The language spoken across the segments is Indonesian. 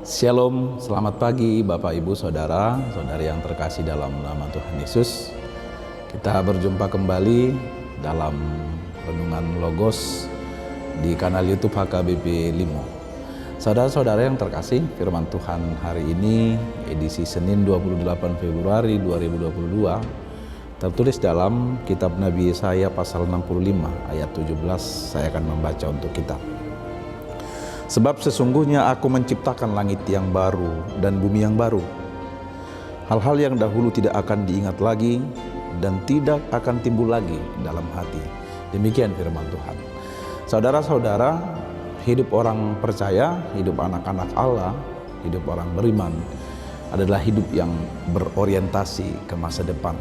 Shalom, selamat pagi Bapak Ibu Saudara, saudari yang terkasih dalam nama Tuhan Yesus. Kita berjumpa kembali dalam renungan Logos di kanal YouTube HKBP Limo. Saudara-saudara yang terkasih, firman Tuhan hari ini edisi Senin 28 Februari 2022 tertulis dalam kitab Nabi Yesaya pasal 65 ayat 17. Saya akan membaca untuk kita. Sebab sesungguhnya aku menciptakan langit yang baru dan bumi yang baru. Hal-hal yang dahulu tidak akan diingat lagi dan tidak akan timbul lagi dalam hati. Demikian firman Tuhan. Saudara-saudara, hidup orang percaya, hidup anak-anak Allah, hidup orang beriman adalah hidup yang berorientasi ke masa depan.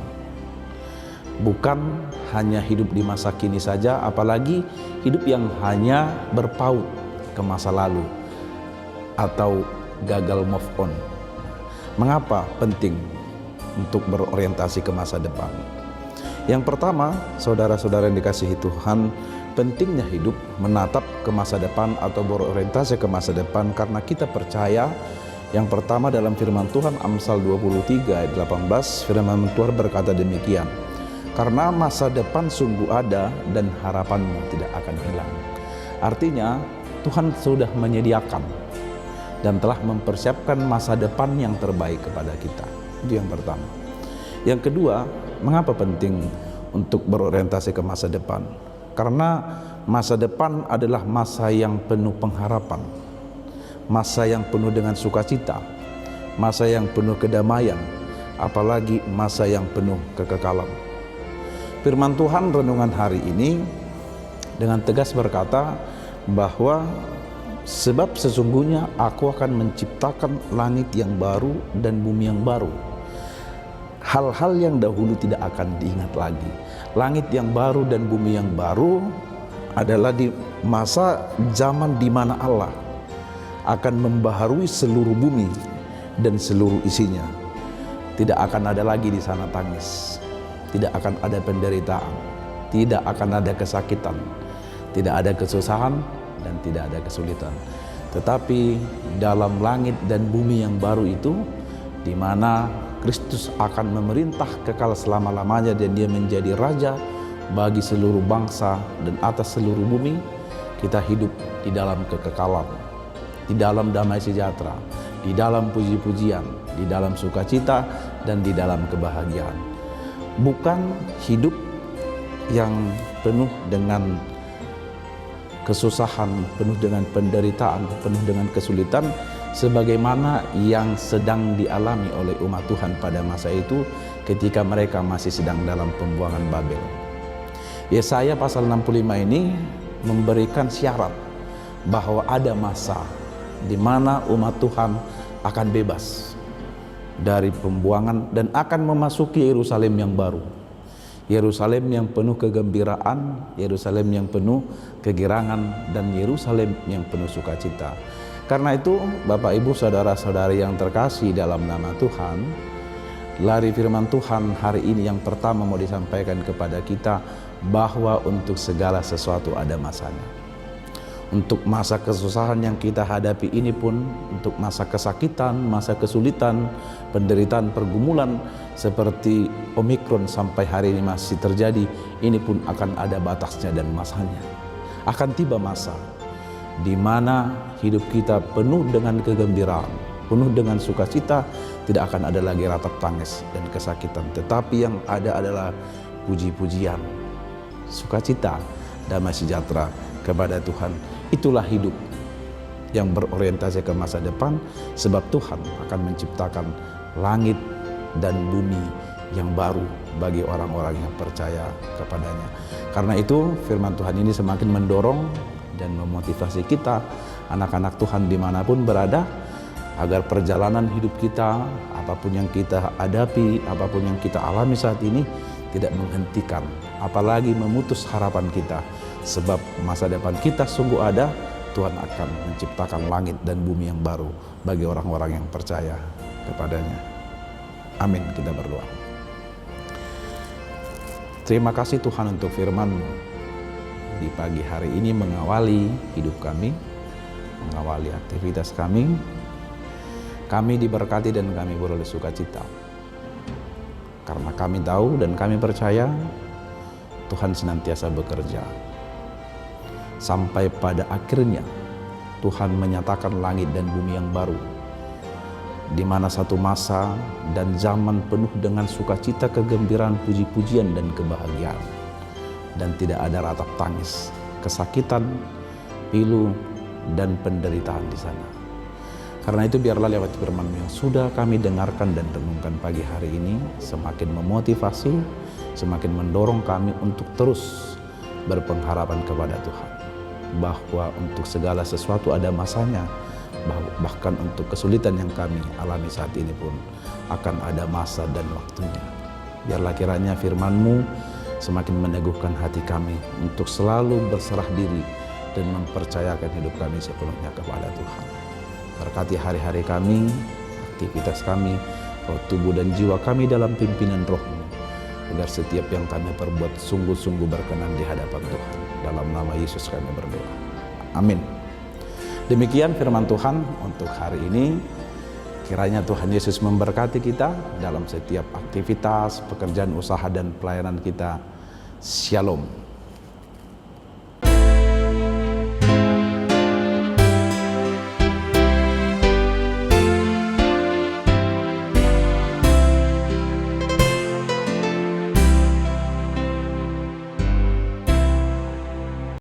Bukan hanya hidup di masa kini saja, apalagi hidup yang hanya berpaut ke masa lalu atau gagal move on. Mengapa penting untuk berorientasi ke masa depan? Yang pertama, saudara-saudara yang dikasihi Tuhan, pentingnya hidup menatap ke masa depan atau berorientasi ke masa depan karena kita percaya. Yang pertama, dalam firman Tuhan Amsal 23 ayat 18, firman Tuhan berkata demikian, karena masa depan sungguh ada dan harapanmu tidak akan hilang. Artinya Tuhan sudah menyediakan dan telah mempersiapkan masa depan yang terbaik kepada kita. Itu yang pertama. Yang kedua, mengapa penting untuk berorientasi ke masa depan? Karena masa depan adalah masa yang penuh pengharapan, masa yang penuh dengan sukacita, masa yang penuh kedamaian, apalagi masa yang penuh kekekalan. Firman Tuhan renungan hari ini dengan tegas berkata bahwa sebab sesungguhnya aku akan menciptakan langit yang baru dan bumi yang baru. Hal-hal yang dahulu tidak akan diingat lagi. Langit yang baru dan bumi yang baru adalah di masa zaman di mana Allah akan membaharui seluruh bumi dan seluruh isinya. Tidak akan ada lagi di sana tangis, tidak akan ada penderitaan, tidak akan ada kesakitan, tidak ada kesusahan dan tidak ada kesulitan. Tetapi dalam langit dan bumi yang baru itu, di mana Kristus akan memerintah kekal selama-lamanya dan dia menjadi raja bagi seluruh bangsa dan atas seluruh bumi, kita hidup di dalam kekekalan, di dalam damai sejahtera, di dalam puji-pujian, di dalam sukacita dan di dalam kebahagiaan. Bukan hidup yang penuh dengan kesusahan, penuh dengan penderitaan, penuh dengan kesulitan sebagaimana yang sedang dialami oleh umat Tuhan pada masa itu ketika mereka masih sedang dalam pembuangan Babel. Yesaya pasal 65 ini memberikan syarat bahwa ada masa di mana umat Tuhan akan bebas dari pembuangan dan akan memasuki Yerusalem yang baru. Yerusalem yang penuh kegembiraan, Yerusalem yang penuh kegirangan, dan Yerusalem yang penuh sukacita. Karena itu, Bapak Ibu saudara-saudari yang terkasih dalam nama Tuhan, lari firman Tuhan hari ini yang pertama mau disampaikan kepada kita bahwa untuk segala sesuatu ada masanya. Untuk masa kesusahan yang kita hadapi ini pun, untuk masa kesakitan, masa kesulitan, penderitaan, pergumulan seperti Omikron sampai hari ini masih terjadi, ini pun akan ada batasnya dan masanya. Akan tiba masa di mana hidup kita penuh dengan kegembiraan, penuh dengan sukacita, tidak akan ada lagi ratap tangis dan kesakitan, tetapi yang ada adalah puji-pujian, sukacita, damai sejahtera kepada Tuhan. Itulah hidup yang berorientasi ke masa depan, sebab Tuhan akan menciptakan langit dan bumi yang baru bagi orang-orang yang percaya kepadanya. Karena itu firman Tuhan ini semakin mendorong dan memotivasi kita, anak-anak Tuhan dimanapun berada, agar perjalanan hidup kita, apapun yang kita hadapi, apapun yang kita alami saat ini, tidak menghentikan, apalagi memutus harapan kita. Sebab masa depan kita sungguh ada. Tuhan akan menciptakan langit dan bumi yang baru bagi orang-orang yang percaya kepadanya. Amin, kita berdoa. Terima kasih Tuhan untuk firman-Mu di pagi hari ini mengawali hidup kami, mengawali aktivitas kami. kami diberkati dan kami beroleh sukacita. Karena kami tahu dan kami percaya Tuhan senantiasa bekerja. Sampai pada akhirnya Tuhan menyatakan langit dan bumi yang baru, di mana satu masa dan zaman penuh dengan sukacita, kegembiraan, puji-pujian dan kebahagiaan, dan tidak ada ratap tangis, kesakitan, pilu dan penderitaan di sana. Karena itu biarlah lewat firman yang sudah kami dengarkan dan renungkan pagi hari ini semakin memotivasi, semakin mendorong kami untuk terus berpengharapan kepada Tuhan, bahwa untuk segala sesuatu ada masanya, bahkan untuk kesulitan yang kami alami saat ini pun akan ada masa dan waktunya. Biarlah kiranya firman-Mu semakin meneguhkan hati kami untuk selalu berserah diri dan mempercayakan hidup kami sepenuhnya kepada Tuhan. Berkati hari-hari kami, aktivitas kami, roh tubuh dan jiwa kami dalam pimpinan Roh-Mu, agar setiap yang kami perbuat sungguh-sungguh berkenan di hadapan Tuhan. Dalam nama Yesus kami berdoa. Amin. Demikian firman Tuhan untuk hari ini. Kiranya Tuhan Yesus memberkati kita dalam setiap aktivitas, pekerjaan, usaha, dan pelayanan kita. Shalom.